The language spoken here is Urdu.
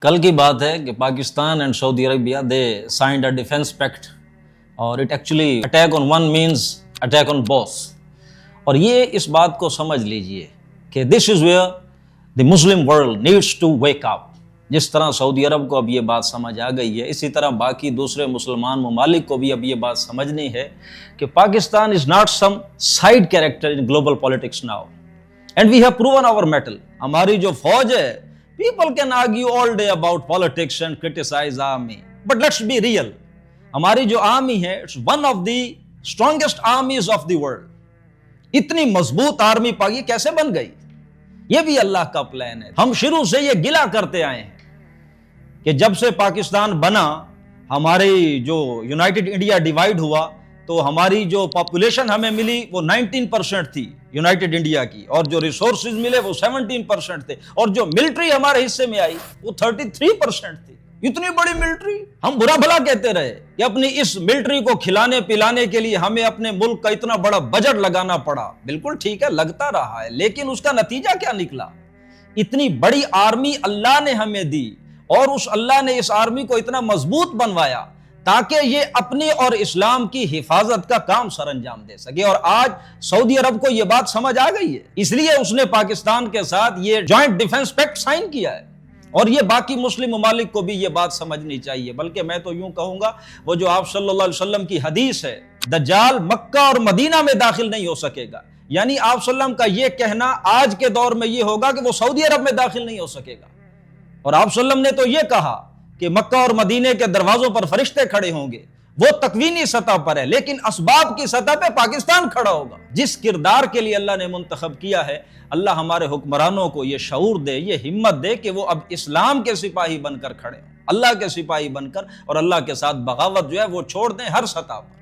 کل کی بات ہے کہ Pakistan and Saudi Arabia they signed a defence pact اور it actually attack on one means attack on both. اور یہ اس بات کو سمجھ لیجئے کہ this is where the Muslim world needs to wake up. جس طرح سعودی عرب کو اب یہ بات سمجھ آ گئی ہے، اسی طرح باقی دوسرے مسلمان ممالک کو بھی اب یہ بات سمجھنی ہے کہ Pakistan is not some side character in global politics now and we have proven our mettle. ہماری جو فوج ہے، people can argue all day about politics and criticize army, but let's be real. ہماری جو آرمی ہے it's one of the strongest armies of the world. اتنی مضبوط آرمی پاکی کیسے بن گئی؟ یہ بھی اللہ کا پلان ہے. ہم شروع سے یہ گلہ کرتے آئے ہیں کہ جب سے پاکستان بنا، ہماری جو یونائٹڈ انڈیا ڈیوائیڈ ہوا تو ہماری جو پاپولیشن ہمیں ملی وہ 19% تھی یونائٹڈ انڈیا کی، اور جو ریسورسز ملے وہ 17% تھے، اور جو ملٹری ہمارے حصے میں آئی وہ 33% تھی. اتنی بڑی ملٹری ہم برا بھلا کہتے رہے کہ اپنی اس ملٹری کو کھلانے پلانے کے لیے ہمیں اپنے ملک کا اتنا بڑا بجٹ لگانا پڑا. بالکل ٹھیک ہے، لگتا رہا ہے، لیکن اس کا نتیجہ کیا نکلا؟ اتنی بڑی آرمی اللہ نے ہمیں دی، اور اس اللہ نے اس آرمی کو اتنا مضبوط بنوایا تاکہ یہ اپنی اور اسلام کی حفاظت کا کام سر انجام دے سکے. اور آج سعودی عرب کو یہ بات سمجھ آ گئی ہے، اس لیے اس نے پاکستان کے ساتھ یہ جوائنٹ ڈیفنس پیکٹ سائن کیا ہے. اور یہ باقی مسلم ممالک کو بھی یہ بات سمجھنی چاہیے. بلکہ میں تو یوں کہوں گا، وہ جو آپ صلی اللہ علیہ وسلم کی حدیث ہے، دجال مکہ اور مدینہ میں داخل نہیں ہو سکے گا، یعنی آپ صلی اللہ علیہ وسلم کا یہ کہنا آج کے دور میں یہ ہوگا کہ وہ سعودی عرب میں داخل نہیں ہو سکے گا. اور آپ صلی اللہ علیہ وسلم نے تو یہ کہا کہ مکہ اور مدینے کے دروازوں پر فرشتے کھڑے ہوں گے. وہ تکوینی سطح پر ہے، لیکن اسباب کی سطح پہ پاکستان کھڑا ہوگا. جس کردار کے لیے اللہ نے منتخب کیا ہے، اللہ ہمارے حکمرانوں کو یہ شعور دے، یہ ہمت دے کہ وہ اب اسلام کے سپاہی بن کر کھڑے ہوں، اللہ کے سپاہی بن کر، اور اللہ کے ساتھ بغاوت جو ہے وہ چھوڑ دیں ہر سطح پر.